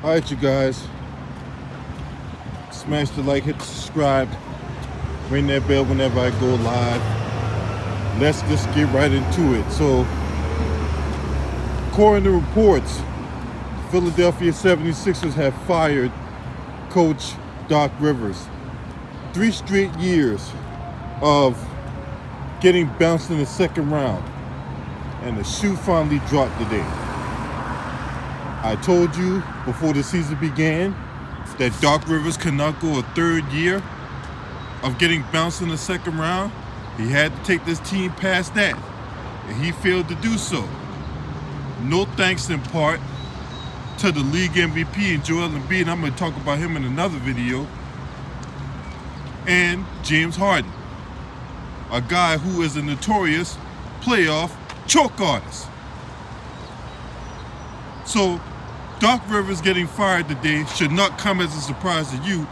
Alright, you guys. Smash the like, hit the subscribe, ring that bell whenever I go live. Let's just get right into it. So, according to reports, the Philadelphia 76ers have fired coach Doc Rivers. 3 straight years of getting bounced in the second round, and the shoe finally dropped today. I told you before the season began that Doc Rivers could not go a third year of getting bounced in the second round. He had to take this team past that, and he failed to do so. No thanks in part to the league MVP and Joel Embiid, and I'm going to talk about him in another video, and James Harden, a guy who is a notorious playoff choke artist. So, Doc Rivers getting fired today should not come as a surprise to you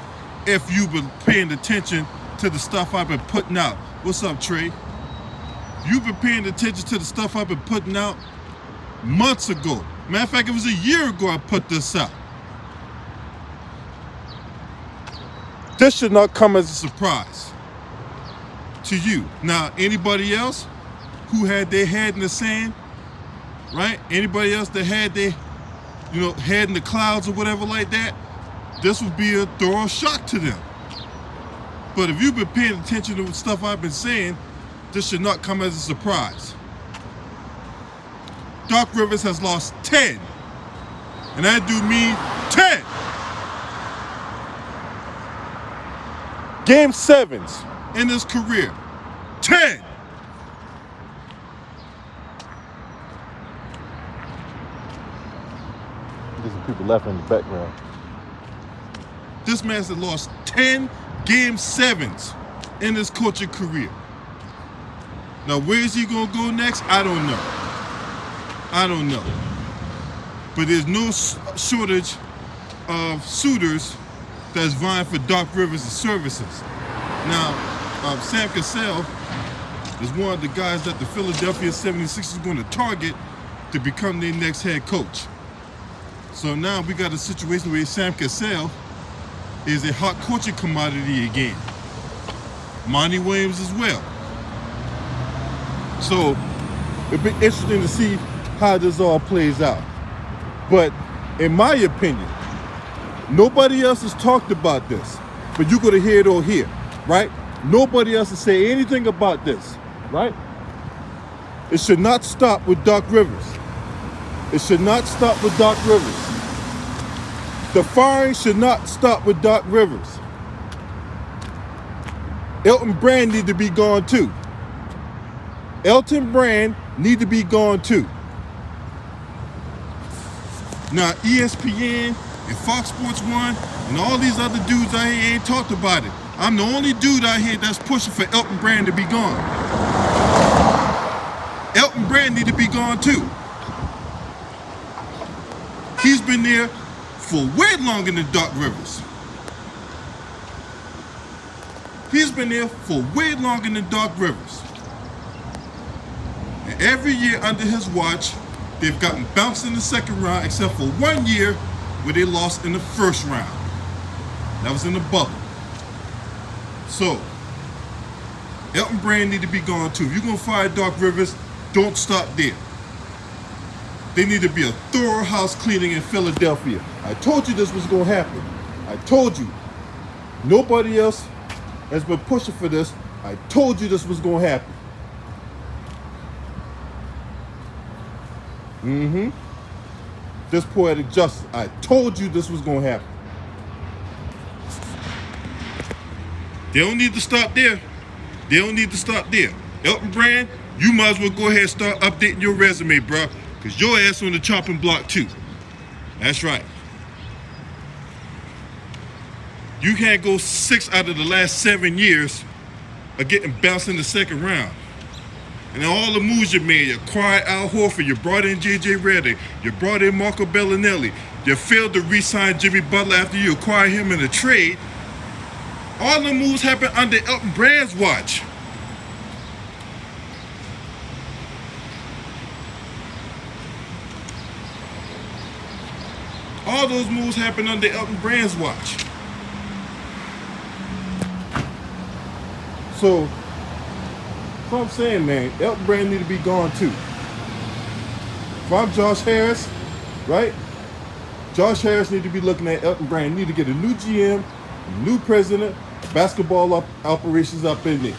if you've been paying attention to the stuff I've been putting out. What's up, Trey? You've been paying attention to the stuff I've been putting out months ago. Matter of fact, it was a year ago I put this out. This should not come as a surprise to you. Now, anybody else who had their head in the sand, right? Anybody else that had their head in the clouds or whatever like that, this would be a thorough shock to them. But if you've been paying attention to the stuff I've been saying, this should not come as a surprise. Doc Rivers has lost 10, and I do mean 10 Game 7s in his career. 10. There's some people laughing in the background. This man has lost 10 Game 7s in his coaching career. Now, where is he going to go next? I don't know. But there's no shortage of suitors that's vying for Doc Rivers' services. Now, Sam Cassell is one of the guys that the Philadelphia 76ers is going to target to become their next head coach. So now we got a situation where Sam Cassell is a hot coaching commodity again. Monty Williams as well. So it'll be interesting to see how this all plays out. But in my opinion, nobody else has talked about this, but you're going to hear it all here, right? Nobody else has said anything about this, right? It should not stop with Doc Rivers. It should not stop with Doc Rivers. The firing should not stop with Doc Rivers. Elton Brand need to be gone too. Elton Brand need to be gone too. Now, ESPN and Fox Sports 1 and all these other dudes out here ain't talked about it. I'm the only dude out here that's pushing for Elton Brand to be gone. Elton Brand need to be gone too. He's been there for way longer than Doc Rivers. He's been there for way longer than Doc Rivers. And every year under his watch, they've gotten bounced in the second round, except for 1 year where they lost in the first round. That was in the bubble. So, Elton Brand need to be gone too. If you're going to fire Doc Rivers, don't stop there. They need to be a thorough house cleaning in Philadelphia. I told you this was going to happen. I told you. Nobody else has been pushing for this. I told you this was going to happen. This poetic justice. I told you this was going to happen. They don't need to stop there. Elton Brand, you might as well go ahead and start updating your resume, bro, because your ass on the chopping block too. That's right. You can't go 6 out of the last 7 years of getting bounced in the second round. And all the moves you made, you acquired Al Horford, you brought in J.J. Redick, you brought in Marco Bellinelli, you failed to re-sign Jimmy Butler after you acquired him in a trade. All the moves happened under Elton Brand's watch. All those moves happened under Elton Brand's watch. So I'm saying, man, Elton Brand need to be gone too. If I'm Josh Harris, right? Josh Harris need to be looking at Elton Brand. Need to get a new GM, a new president, basketball operations up in there.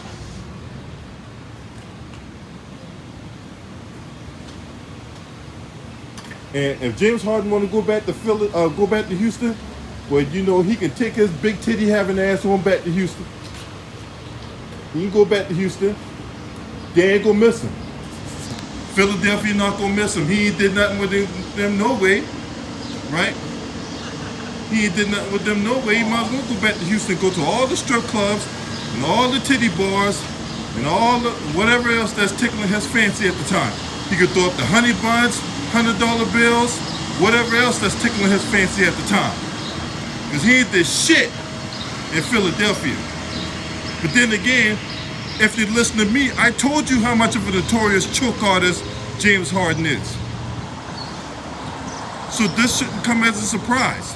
And if James Harden want to go back to Houston, well, you know he can take his big titty having ass on back to Houston. He can go back to Houston. They ain't gonna miss him. Philadelphia not gonna miss him. He ain't did nothing with them no way, right? He ain't did nothing with them no way. He might as well go back to Houston, go to all the strip clubs and all the titty bars and all the whatever else that's tickling his fancy at the time. He could throw up the honey buns, $100 bills, whatever else that's tickling his fancy at the time. Because he ain't this shit in Philadelphia. But then again, if you listen to me, I told you how much of a notorious choke artist James Harden is. So this shouldn't come as a surprise.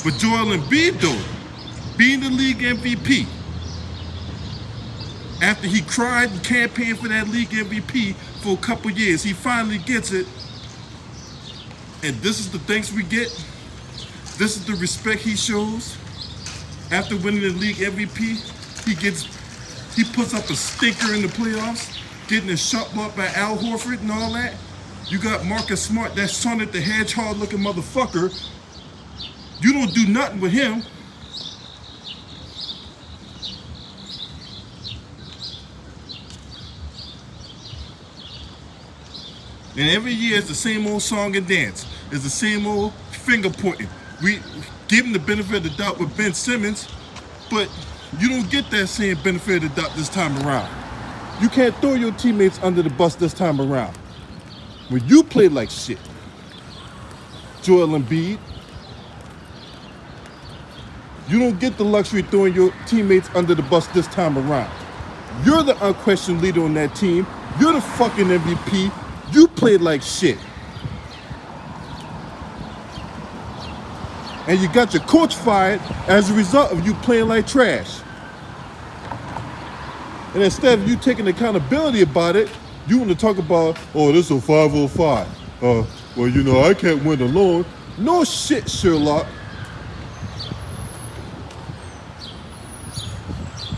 But Joel Embiid, though, being the league MVP, after he cried and campaigned for that league MVP for a couple years, he finally gets it. And this is the thanks we get. This is the respect he shows. After winning the league MVP, he puts up a stinker in the playoffs, getting his shot blocked by Al Horford and all that. You got Marcus Smart, that Sonic the Hedgehog looking motherfucker. You don't do nothing with him. And every year it's the same old song and dance. It's the same old finger pointing. We give him the benefit of the doubt with Ben Simmons, but you don't get that same benefit of the doubt this time around. You can't throw your teammates under the bus this time around. When you play like shit, Joel Embiid, you don't get the luxury of throwing your teammates under the bus this time around. You're the unquestioned leader on that team. You're the fucking MVP. You played like shit. And you got your coach fired as a result of you playing like trash. And instead of you taking accountability about it, you want to talk about, oh, this is a 505. Well, you know, I can't win alone. No shit, Sherlock.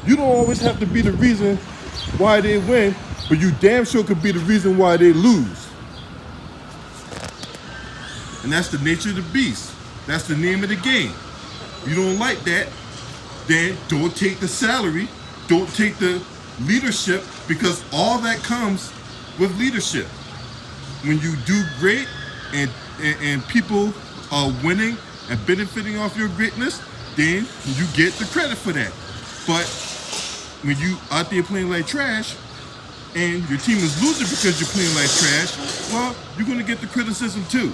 You don't always have to be the reason why they win, but you damn sure could be the reason why they lose. And that's the nature of the beast. That's the name of the game. You don't like that, then don't take the salary, don't take the leadership, because all that comes with leadership. When you do great and people are winning and benefiting off your greatness, then you get the credit for that. But when you out there playing like trash and your team is losing because you're playing like trash, well, you're going to get the criticism too.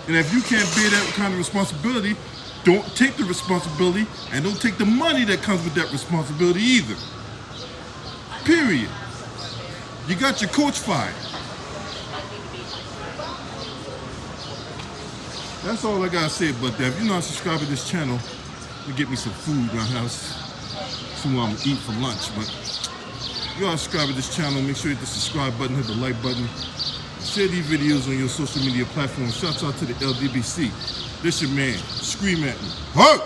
And if you can't bear that kind of responsibility, don't take the responsibility and don't take the money that comes with that responsibility either. Period. You got your coach fired. That's all I gotta say about that. If you're not subscribed to this channel, you get me some food in my house. See what I'm gonna eat for lunch. But you gotta subscribe to this channel. Make sure you hit the subscribe button, hit the like button. Share these videos on your social media platforms. Shouts out to the LDBC. This your man. Scream at me. Hey!